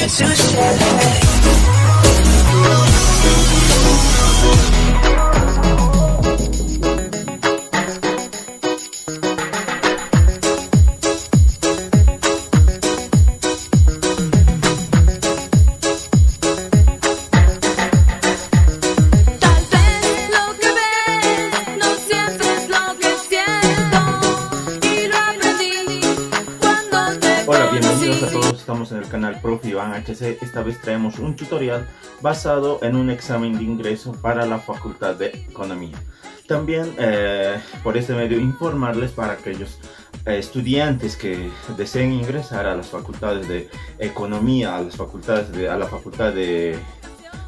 to share. Hola, bienvenidos a todos, estamos en el canal Prof. Iván HC. Esta vez traemos un tutorial basado en un examen de ingreso para la Facultad de Economía. También por este medio informarles para aquellos estudiantes que deseen ingresar a las facultades de Economía, a la Facultad de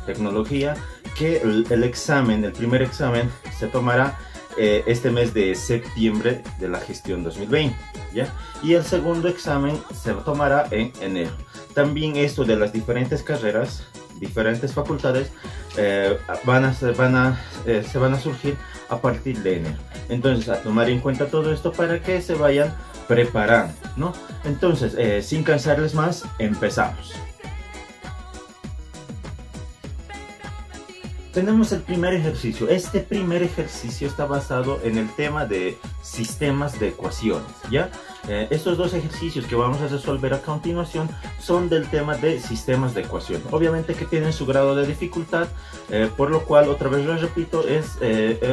Tecnología, que el examen, el primer examen se tomará este mes de septiembre de la gestión 2020, ¿ya? Y el segundo examen se tomará en enero. También esto de las diferentes carreras, diferentes facultades, se van a surgir a partir de enero. Entonces, a tomar en cuenta todo esto para que se vayan preparando, ¿no? Entonces, sin cansarles más, empezamos. Tenemos el primer ejercicio. Este primer ejercicio está basado en el tema de sistemas de ecuaciones, ¿ya? Estos dos ejercicios que vamos a resolver a continuación son del tema de sistemas de ecuaciones. Obviamente que tienen su grado de dificultad, por lo cual, otra vez lo repito, es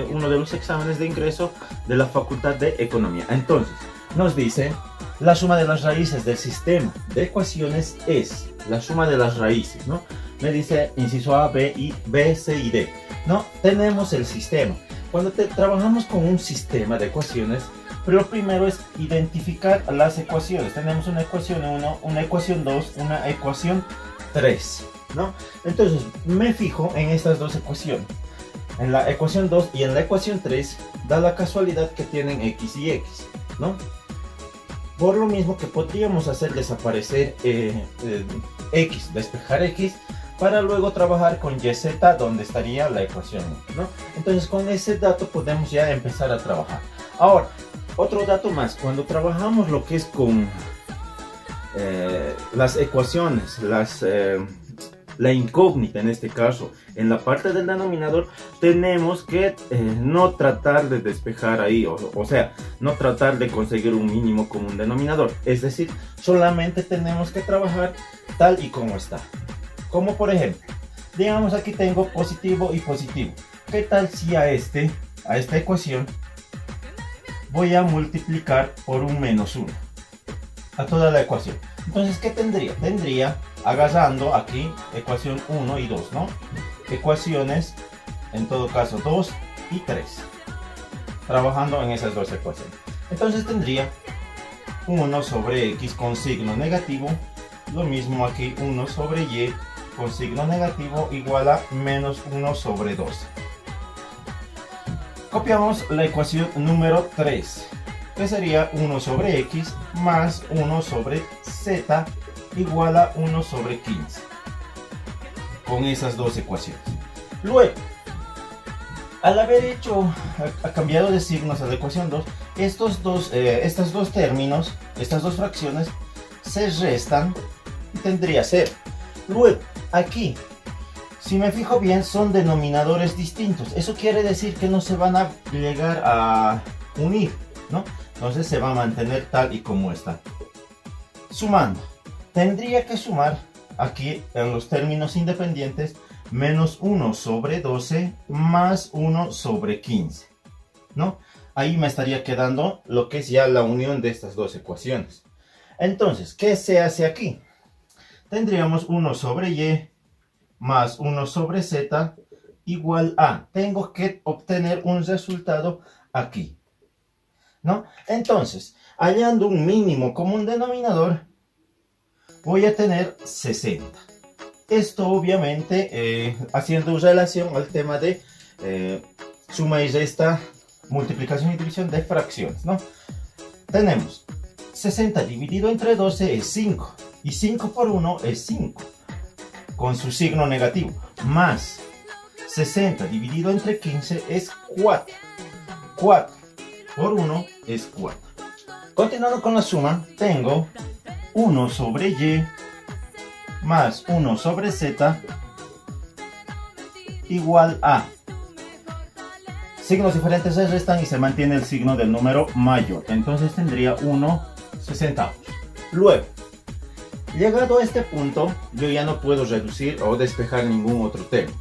uno de los exámenes de ingreso de la Facultad de Economía. Entonces, nos dice, la suma de las raíces del sistema de ecuaciones es la suma de las raíces, ¿no? Me dice inciso A, B, C y D, ¿no? Tenemos el sistema. Cuando trabajamos con un sistema de ecuaciones, lo primero es identificar las ecuaciones. Tenemos una ecuación 1, una ecuación 2, una ecuación 3, ¿no? Entonces, me fijo en estas dos ecuaciones. En la ecuación 2 y en la ecuación 3, da la casualidad que tienen X y X, ¿no? Por lo mismo que podríamos hacer desaparecer X, despejar X, para luego trabajar con YZ donde estaría la ecuación 1, ¿no? Entonces con ese dato podemos ya empezar a trabajar. Ahora, otro dato más, cuando trabajamos lo que es con las ecuaciones, la incógnita en este caso, en la parte del denominador, tenemos que no tratar de despejar ahí, o sea, no tratar de conseguir un mínimo común denominador. Es decir, solamente tenemos que trabajar tal y como está. Como por ejemplo, digamos aquí tengo positivo y positivo. ¿Qué tal si a esta ecuación voy a multiplicar por un menos 1? A toda la ecuación. Entonces, ¿qué tendría? Tendría, agarrando aquí, ecuación 1 y 2, ¿no? Ecuaciones, en todo caso, 2 y 3. Trabajando en esas dos ecuaciones. Entonces tendría 1 sobre X con signo negativo. Lo mismo aquí, 1 sobre Y con signo negativo igual a menos 1 sobre 12. Copiamos la ecuación número 3, que sería 1 sobre X más 1 sobre Z igual a 1 sobre 15. Con esas dos ecuaciones. Luego, al haber cambiado de signos a la ecuación 2, estos dos términos, estas dos fracciones, se restan y tendría 0. Luego, aquí, si me fijo bien, son denominadores distintos. Eso quiere decir que no se van a llegar a unir, ¿no? Entonces se va a mantener tal y como está. Sumando, tendría que sumar aquí en los términos independientes menos 1 sobre 12 más 1 sobre 15, ¿no? Ahí me estaría quedando lo que es ya la unión de estas dos ecuaciones. Entonces, ¿qué se hace aquí? Tendríamos 1 sobre Y más 1 sobre Z igual a, tengo que obtener un resultado aquí, ¿no? Entonces, hallando un mínimo común denominador, voy a tener 60. Esto obviamente haciendo relación al tema de suma y resta, multiplicación y división de fracciones, ¿no? Tenemos 60 dividido entre 12 es 5. Y 5 por 1 es 5. Con su signo negativo. Más 60 dividido entre 15 es 4. 4 por 1 es 4. Continuando con la suma, tengo 1 sobre Y más 1 sobre z igual a. Signos diferentes se restan y se mantiene el signo del número mayor. Entonces tendría 1/60. Luego, llegado a este punto, yo ya no puedo reducir o despejar ningún otro termo.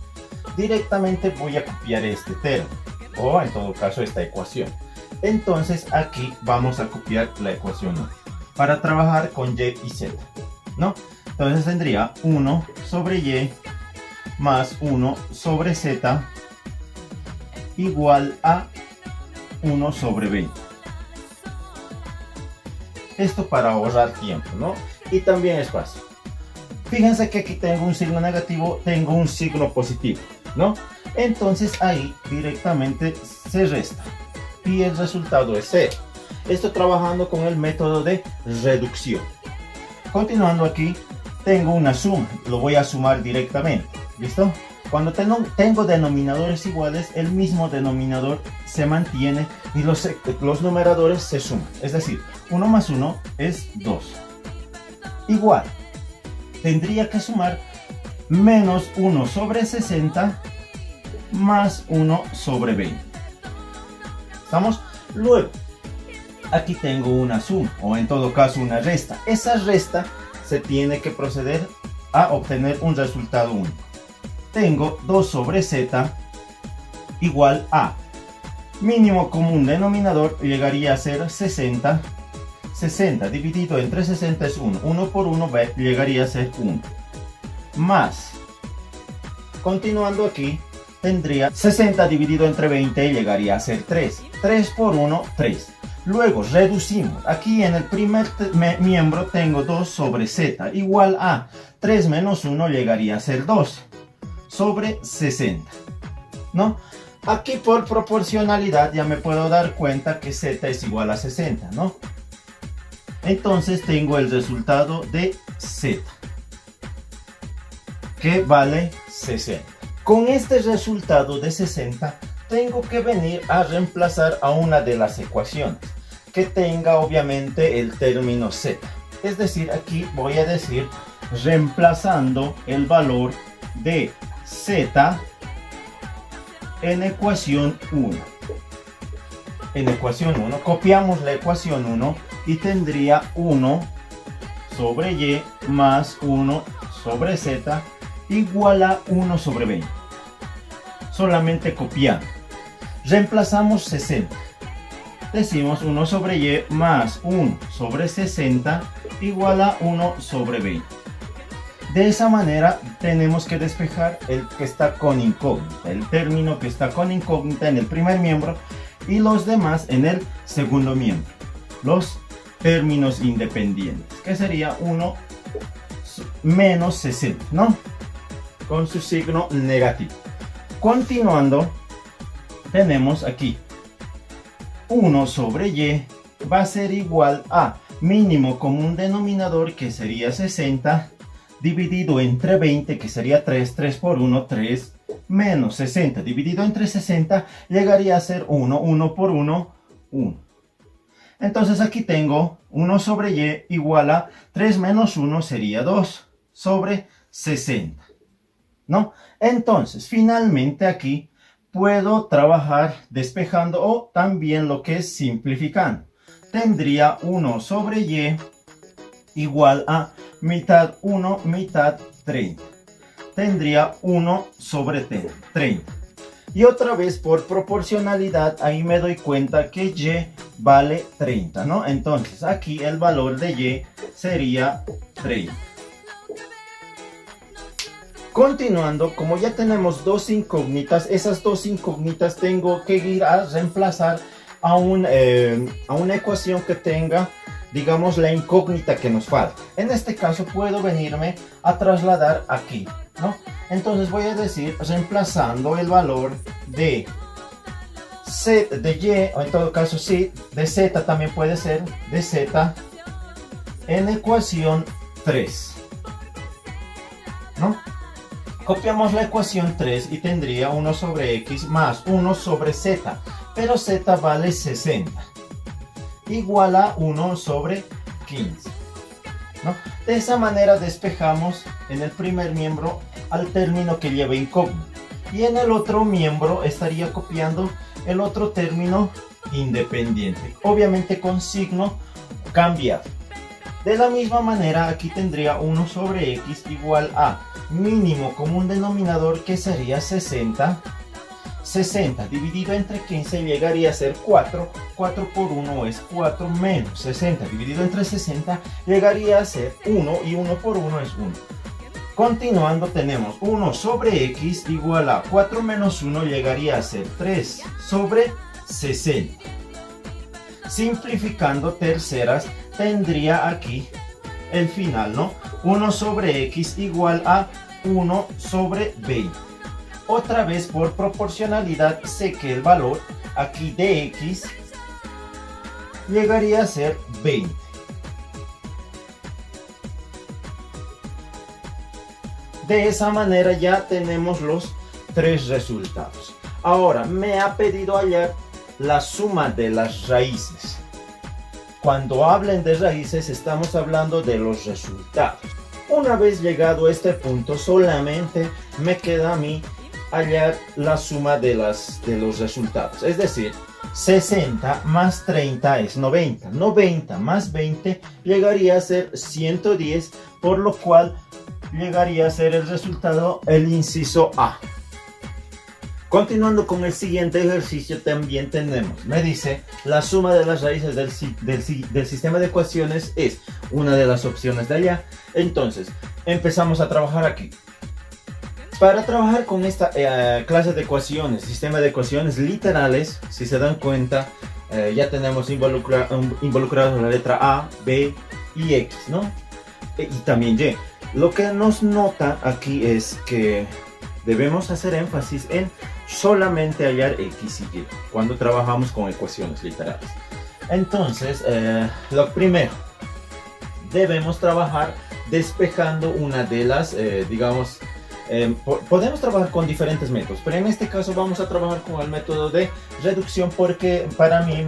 Directamente voy a copiar este termo, o en todo caso esta ecuación. Entonces aquí vamos a copiar la ecuación 1 para trabajar con y y z, ¿no? Entonces tendría 1 sobre y más 1 sobre z igual a 1 sobre 20. Esto para ahorrar tiempo, ¿no? Y también espacio. Fíjense que aquí tengo un signo negativo, tengo un signo positivo, ¿no? Entonces ahí directamente se resta y el resultado es 0. Esto trabajando con el método de reducción. Continuando aquí, tengo una suma, lo voy a sumar directamente, ¿listo? Cuando tengo denominadores iguales, el mismo denominador se mantiene y los numeradores se suman. Es decir, 1 más 1 es 2. Igual, tendría que sumar menos 1 sobre 60 más 1 sobre 20. ¿Estamos? Luego, aquí tengo una suma, o en todo caso una resta. Esa resta se tiene que proceder a obtener un resultado único. Tengo 2 sobre z igual a mínimo común denominador llegaría a ser 60. 60 dividido entre 60 es 1. 1 por 1 llegaría a ser 1. Más, continuando aquí, tendría 60 dividido entre 20 llegaría a ser 3. 3 por 1, 3. Luego reducimos. Aquí en el primer miembro tengo 2 sobre z igual a 3 menos 1 llegaría a ser 2 sobre 60, ¿no? Aquí por proporcionalidad ya me puedo dar cuenta que z es igual a 60, ¿no? Entonces tengo el resultado de z, que vale 60. Con este resultado de 60, tengo que venir a reemplazar a una de las ecuaciones, que tenga obviamente el término z. Es decir, aquí voy a decir, reemplazando el valor de z en ecuación 1. En ecuación 1, copiamos la ecuación 1 y tendría 1 sobre y más 1 sobre z igual a 1 sobre 20. Solamente copiando. Reemplazamos 60. Decimos 1 sobre y más 1 sobre 60 igual a 1 sobre 20. De esa manera tenemos que despejar el que está con incógnita, el término que está con incógnita en el primer miembro y los demás en el segundo miembro. Los términos independientes, que sería 1 menos 60, ¿no? Con su signo negativo. Continuando, tenemos aquí 1 sobre y va a ser igual a mínimo común denominador, que sería 60, dividido entre 20, que sería 3, 3 por 1, 3, menos 60 dividido entre 60 llegaría a ser 1, 1 por 1, 1. Entonces aquí tengo 1 sobre y igual a 3 menos 1 sería 2 sobre 60, ¿no? Entonces finalmente aquí puedo trabajar despejando o también lo que es simplificando. Tendría 1 sobre y igual a mitad 1, mitad 30. Tendría 1 sobre 30. Y otra vez por proporcionalidad, ahí me doy cuenta que y vale 30, ¿no? Entonces aquí el valor de y sería 30. Continuando, como ya tenemos dos incógnitas, esas dos incógnitas tengo que ir a reemplazar a una ecuación que tenga, digamos, la incógnita que nos falta. En este caso puedo venirme a trasladar aquí, ¿no? Entonces voy a decir, reemplazando el valor de z de y, o en todo caso sí, de z también puede ser, de z en ecuación 3, ¿no? Copiamos la ecuación 3 y tendría 1 sobre x más 1 sobre z, pero z vale 60, igual a 1 sobre 15, ¿no? De esa manera despejamos en el primer miembro al término que lleva incógnito. Y en el otro miembro estaría copiando el otro término independiente, obviamente con signo cambiado. De la misma manera, aquí tendría 1 sobre x igual a mínimo común denominador, que sería 60. 60 dividido entre 15 llegaría a ser 4. 4 por 1 es 4, menos 60 dividido entre 60 llegaría a ser 1, y 1 por 1 es 1. Continuando, tenemos 1 sobre x igual a 4 menos 1 llegaría a ser 3 sobre 60. Simplificando terceras, tendría aquí el final, ¿no? 1 sobre x igual a 1 sobre 20. Otra vez, por proporcionalidad, sé que el valor aquí de x llegaría a ser 20. De esa manera ya tenemos los tres resultados. Ahora me ha pedido hallar la suma de las raíces. Cuando hablen de raíces estamos hablando de los resultados. Una vez llegado a este punto, solamente me queda a mí hallar la suma de los resultados. Es decir, 60 más 30 es 90. 90 más 20 llegaría a ser 110, por lo cual llegaría a ser el resultado el inciso A. Continuando con el siguiente ejercicio, también tenemos, me dice, la suma de las raíces del sistema de ecuaciones es una de las opciones de allá. Entonces, empezamos a trabajar aquí. Para trabajar con esta clase de ecuaciones, sistema de ecuaciones literales, si se dan cuenta, ya tenemos involucrados la letra A, B y X, ¿no? Y también Y. Lo que nos nota aquí es que debemos hacer énfasis en solamente hallar X y Y cuando trabajamos con ecuaciones literales. Entonces, lo primero, debemos trabajar despejando una de las, digamos, podemos trabajar con diferentes métodos, pero en este caso vamos a trabajar con el método de reducción, porque para mí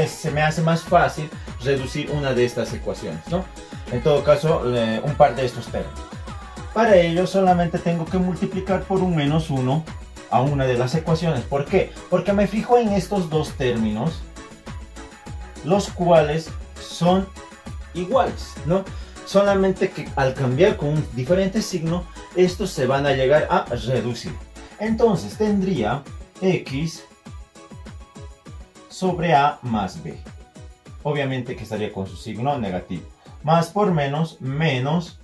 se me hace más fácil reducir una de estas ecuaciones, ¿no? En todo caso, un par de estos términos. Para ello solamente tengo que multiplicar por un menos 1 a una de las ecuaciones. ¿Por qué? Porque me fijo en estos dos términos, los cuales son iguales, ¿no? Solamente que al cambiar con un diferente signo, estos se van a llegar a reducir. Entonces tendría x sobre a más b. Obviamente que estaría con su signo negativo. Más por menos, menos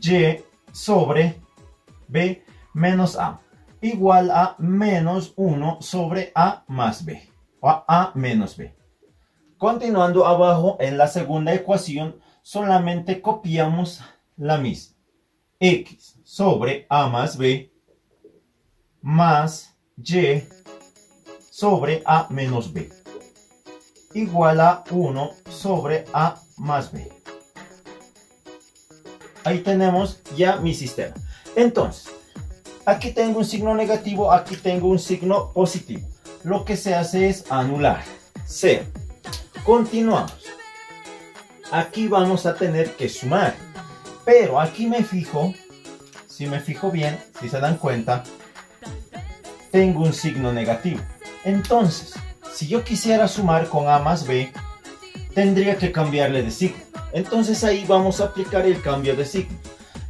y sobre b menos a. Igual a menos 1 sobre a más b. O a menos b. Continuando abajo en la segunda ecuación, solamente copiamos la misma. X sobre a más b más y sobre a menos b igual a 1 sobre a más b. Ahí tenemos ya mi sistema. Entonces, aquí tengo un signo negativo, aquí tengo un signo positivo. Lo que se hace es anular. 0. Continuamos. Aquí vamos a tener que sumar. Pero aquí me fijo, si me fijo bien, si se dan cuenta, tengo un signo negativo. Entonces, si yo quisiera sumar con a más b, tendría que cambiarle de signo. Entonces ahí vamos a aplicar el cambio de signo.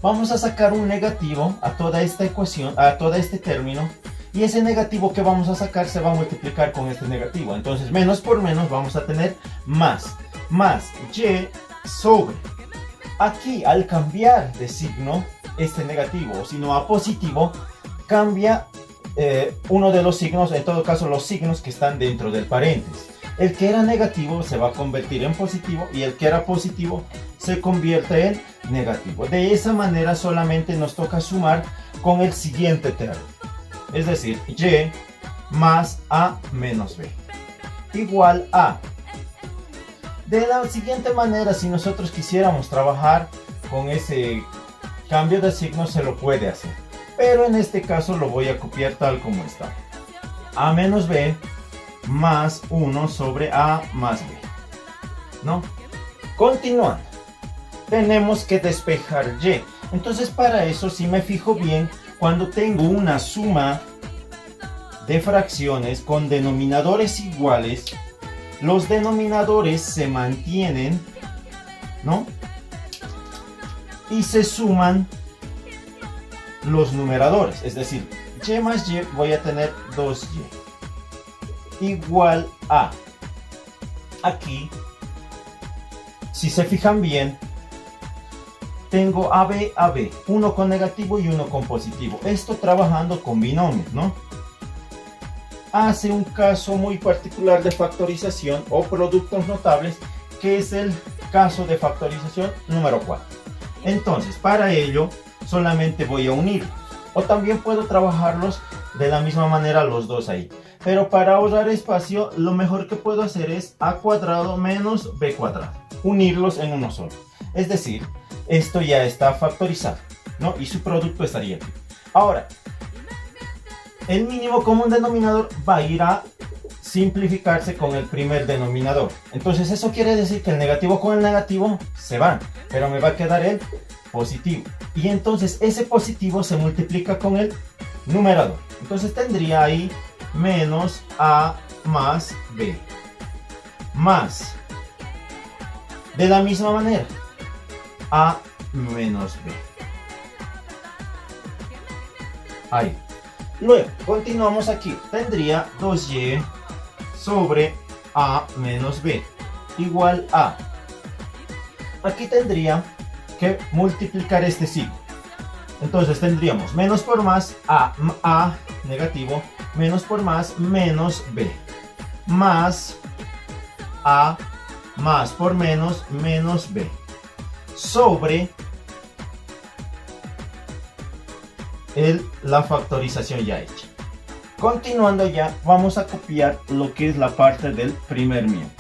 Vamos a sacar un negativo a toda esta ecuación, a todo este término, y ese negativo que vamos a sacar se va a multiplicar con este negativo. Entonces menos por menos vamos a tener más y sobre. Aquí al cambiar de signo este negativo, sino a positivo, cambia uno de los signos, en todo caso los signos que están dentro del paréntesis. El que era negativo se va a convertir en positivo y el que era positivo se convierte en negativo. De esa manera solamente nos toca sumar con el siguiente término. Es decir, y más a menos b igual a. De la siguiente manera, si nosotros quisiéramos trabajar con ese cambio de signo, se lo puede hacer. Pero en este caso lo voy a copiar tal como está. A menos b más 1 sobre a más b. ¿No? Continuando. tenemos que despejar y. Entonces para eso, si me fijo bien, cuando tengo una suma de fracciones con denominadores iguales, los denominadores se mantienen, ¿no? Y se suman los numeradores, es decir, y más y voy a tener 2y igual a, aquí, si se fijan bien, tengo AB, AB, uno con negativo y uno con positivo. Esto trabajando con binomios, ¿no? Hace un caso muy particular de factorización o productos notables, que es el caso de factorización número 4. Entonces, para ello, solamente voy a unirlos. O también puedo trabajarlos de la misma manera los dos ahí. Pero para ahorrar espacio, lo mejor que puedo hacer es a cuadrado menos b cuadrado. Unirlos en uno solo. Es decir, esto ya está factorizado, ¿no? Y su producto estaría aquí. Ahora, el mínimo común denominador va a ir a simplificarse con el primer denominador. Entonces eso quiere decir que el negativo con el negativo se van, pero me va a quedar el positivo. Y entonces ese positivo se multiplica con el numerador. Entonces tendría ahí menos a más b. Más, de la misma manera, a menos b. Ahí. Luego, continuamos aquí. Tendría 2y sobre a menos b igual a. Aquí tendría que multiplicar este signo. Entonces tendríamos menos por más a negativo, menos por más menos b, más a más por menos menos b, sobre la factorización ya hecha. Continuando ya, vamos a copiar lo que es la parte del primer miembro,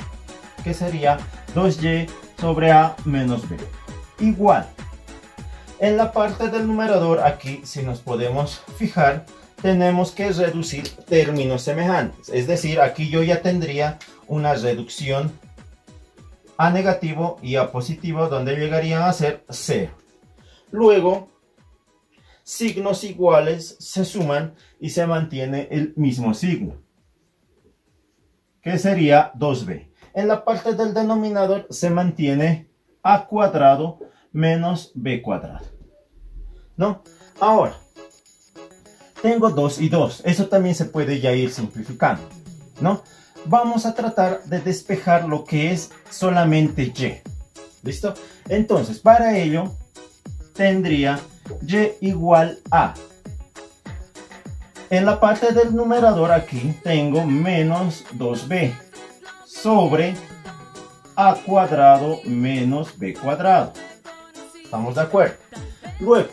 que sería 2y sobre a menos b, igual. En la parte del numerador, aquí, si nos podemos fijar, tenemos que reducir términos semejantes. Es decir, aquí yo ya tendría una reducción a negativo y a positivo, donde llegarían a ser 0. Luego, signos iguales se suman y se mantiene el mismo signo, que sería 2b. En la parte del denominador se mantiene a cuadrado menos b cuadrado, ¿no? Ahora, tengo 2 y 2. Eso también se puede ya ir simplificando, ¿no? Vamos a tratar de despejar lo que es solamente y. ¿Listo? Entonces, para ello, tendría y igual a. En la parte del numerador aquí tengo menos 2b sobre a cuadrado menos b cuadrado. ¿Estamos de acuerdo? Luego,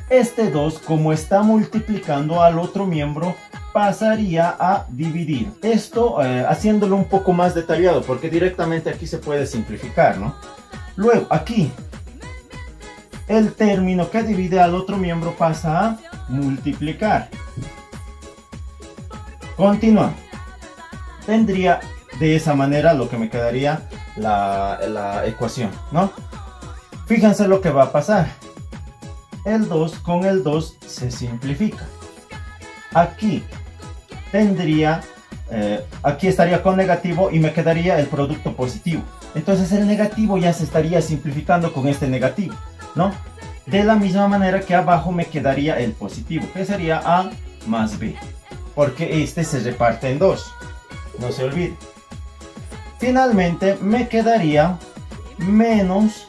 este 2, como está multiplicando al otro miembro, pasaría a dividir. Esto haciéndolo un poco más detallado, porque directamente aquí se puede simplificar, ¿no? Luego, aquí, el término que divide al otro miembro pasa a multiplicar. Continuamos. Tendría de esa manera lo que me quedaría la ecuación, ¿no? Fíjense lo que va a pasar. El 2 con el 2 se simplifica. Aquí tendría, aquí estaría con negativo y me quedaría el producto positivo. Entonces el negativo ya se estaría simplificando con este negativo, ¿no? De la misma manera que abajo me quedaría el positivo, que sería a más b, porque este se reparte en 2, no se olvide. Finalmente me quedaría menos,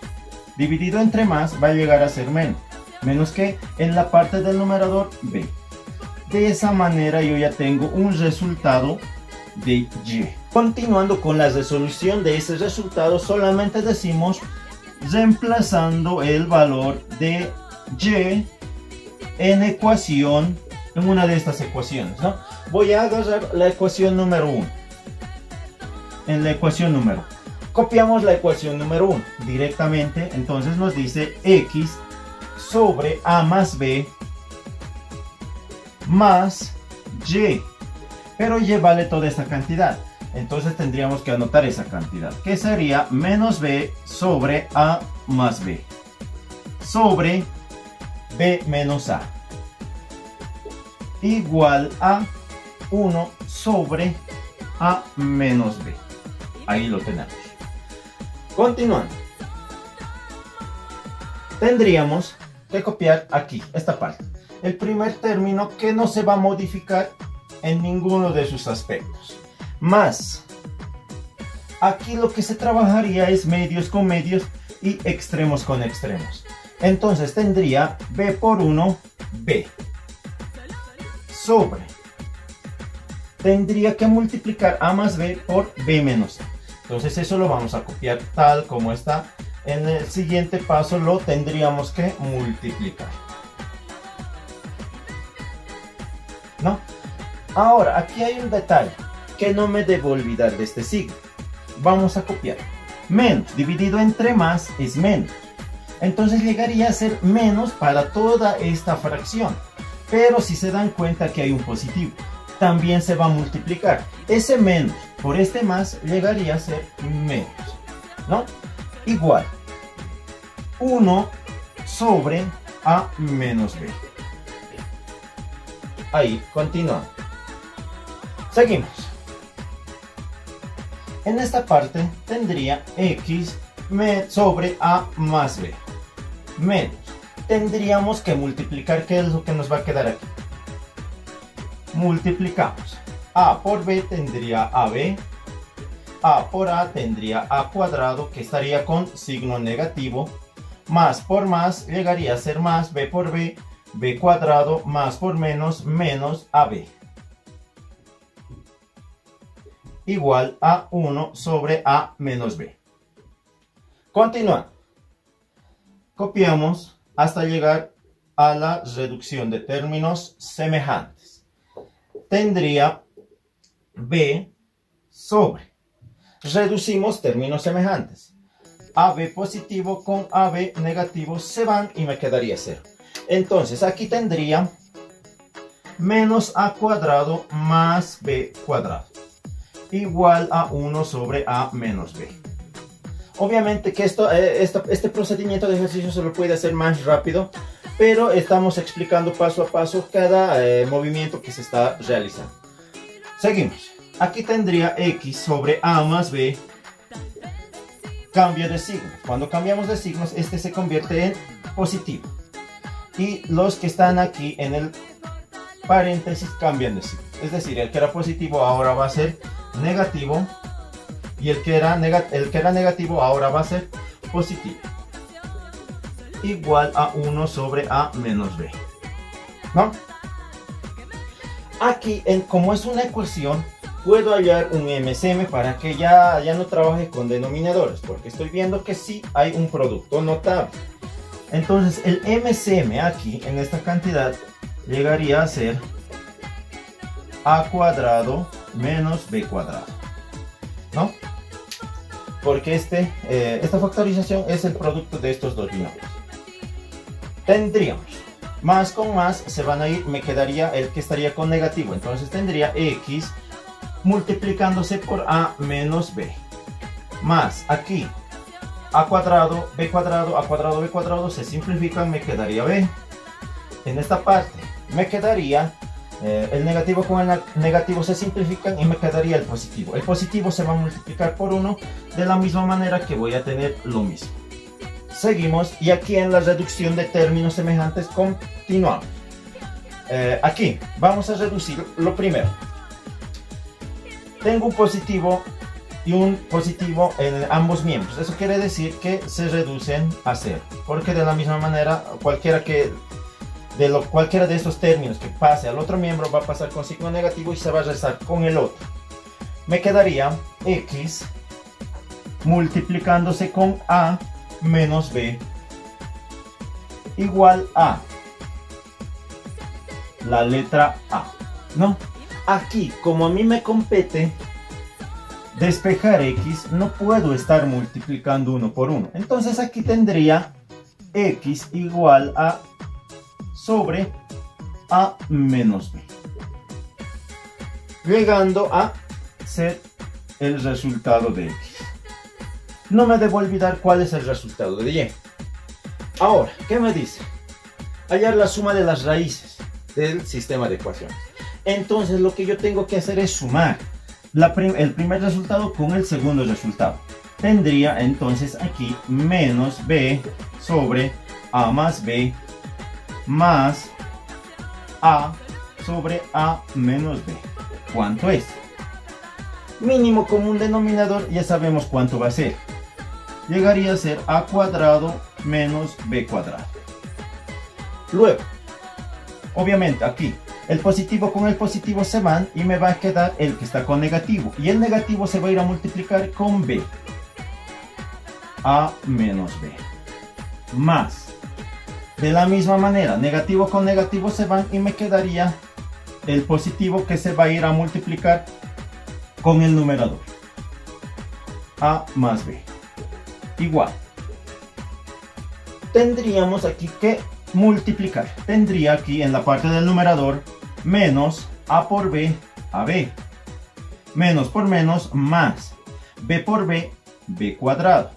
dividido entre más, va a llegar a ser menos que en la parte del numerador b. De esa manera yo ya tengo un resultado de y. Continuando con la resolución de ese resultado, solamente decimos reemplazando el valor de y en ecuación, en una de estas ecuaciones, ¿no? Voy a agarrar la ecuación número 1. En la ecuación número 1. Copiamos la ecuación número 1 directamente, entonces nos dice x sobre a más b más y, pero y vale toda esta cantidad. Entonces tendríamos que anotar esa cantidad, que sería menos b sobre a más b, sobre b menos a, igual a 1 sobre a menos b. Ahí lo tenemos. Continuando. Tendríamos que copiar aquí, esta parte. El primer término que no se va a modificar en ninguno de sus aspectos. Más, aquí lo que se trabajaría es medios con medios y extremos con extremos. Entonces tendría b por 1, b, sobre, tendría que multiplicar a más b por b menos a. Entonces eso lo vamos a copiar tal como está. En el siguiente paso lo tendríamos que multiplicar, ¿no? Ahora, aquí hay un detalle que no me debo olvidar de este signo. Vamos a copiar. Menos dividido entre más es menos. Entonces llegaría a ser menos para toda esta fracción. Pero si se dan cuenta que hay un positivo, también se va a multiplicar. Ese menos por este más llegaría a ser menos, ¿no? Igual 1 sobre a menos b. Ahí, continuamos. Seguimos. En esta parte tendría x sobre a más b menos. Tendríamos que multiplicar. ¿Qué es lo que nos va a quedar aquí? Multiplicamos. A por b tendría ab. A por a tendría a cuadrado, que estaría con signo negativo. Más por más llegaría a ser más b por b, b cuadrado, más por menos, menos ab. Igual a 1 sobre a menos b. Continuando. Copiamos hasta llegar a la reducción de términos semejantes. Tendría b sobre. Reducimos términos semejantes. AB positivo con AB negativo se van y me quedaría 0. Entonces aquí tendría menos a cuadrado más b cuadrado, igual a 1 sobre a menos b. Obviamente que este procedimiento de ejercicio se lo puede hacer más rápido, pero estamos explicando paso a paso cada movimiento que se está realizando. Seguimos. Aquí tendría x sobre a más b, cambio de signos. Cuando cambiamos de signos, este se convierte en positivo. Y los que están aquí en el paréntesis cambian de signo. Es decir, el que era positivo ahora va a ser negativo. Y el que era negativo ahora va a ser positivo. Igual a 1 sobre a menos b, ¿no? Aquí, como es una ecuación, puedo hallar un MCM para que ya no trabaje con denominadores, porque estoy viendo que sí hay un producto notable. Entonces el MCM aquí en esta cantidad llegaría a ser a cuadrado menos b cuadrado, ¿no? Porque esta factorización es el producto de estos dos binomios. Tendríamos más con más se van a ir, me quedaría el que estaría con negativo, entonces tendría x multiplicándose por a menos b, más aquí a cuadrado, b cuadrado, a cuadrado, b cuadrado, se simplifican, me quedaría b. En esta parte me quedaría el negativo con el negativo se simplifican y me quedaría el positivo. El positivo se va a multiplicar por 1 de la misma manera que voy a tener lo mismo. Seguimos y aquí en la reducción de términos semejantes continuamos. Aquí vamos a reducir lo primero. Tengo un positivo y un positivo en ambos miembros. Eso quiere decir que se reducen a 0. Porque de la misma manera, cualquiera de estos términos que pase al otro miembro va a pasar con signo negativo y se va a restar con el otro. Me quedaría x multiplicándose con a menos b igual a la letra A, ¿no? Aquí, como a mí me compete despejar x, no puedo estar multiplicando 1 por 1. Entonces aquí tendría x igual a sobre a menos b, llegando a ser el resultado de X. No me debo olvidar cuál es el resultado de Y. Ahora, ¿qué me dice? Hallar la suma de las raíces del sistema de ecuaciones. Entonces lo que yo tengo que hacer es sumar el primer resultado con el segundo resultado. Tendría entonces aquí menos b sobre a más b más a sobre a menos b. ¿Cuánto es? Mínimo común denominador, ya sabemos cuánto va a ser. Llegaría a ser a cuadrado menos b cuadrado. Luego, obviamente aquí, el positivo con el positivo se van y me va a quedar el que está con negativo. Y el negativo se va a ir a multiplicar con b. A menos b. Más. De la misma manera, negativo con negativo se van y me quedaría el positivo que se va a ir a multiplicar con el numerador. A más b. Igual. Tendríamos aquí que multiplicar. Tendría aquí en la parte del numerador menos a por b a b. Menos por menos más. B por b, b cuadrado.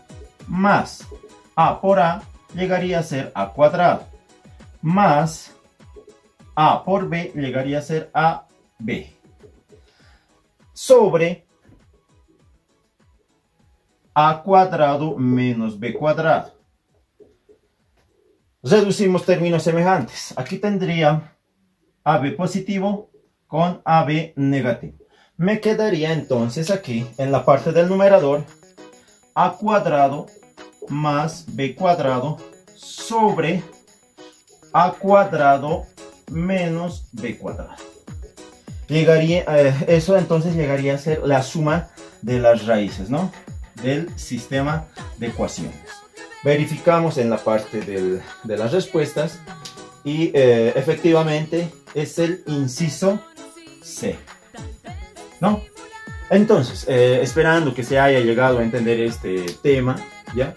Más a por a llegaría a ser a cuadrado. Más a por b llegaría a ser a b. Sobre a cuadrado menos b cuadrado. Reducimos términos semejantes. Aquí tendría AB positivo con AB negativo. Me quedaría entonces aquí en la parte del numerador A cuadrado más B cuadrado sobre A cuadrado menos B cuadrado. Eso entonces llegaría a ser la suma de las raíces, ¿no?, del sistema de ecuaciones. Verificamos en la parte de las respuestas y efectivamente es el inciso C, ¿no? Entonces, esperando que se haya llegado a entender este tema, ¿ya?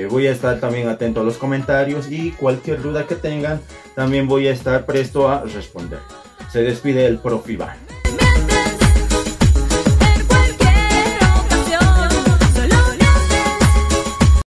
Voy a estar también atento a los comentarios y cualquier duda que tengan también voy a estar presto a responder. Se despide el profe Iván.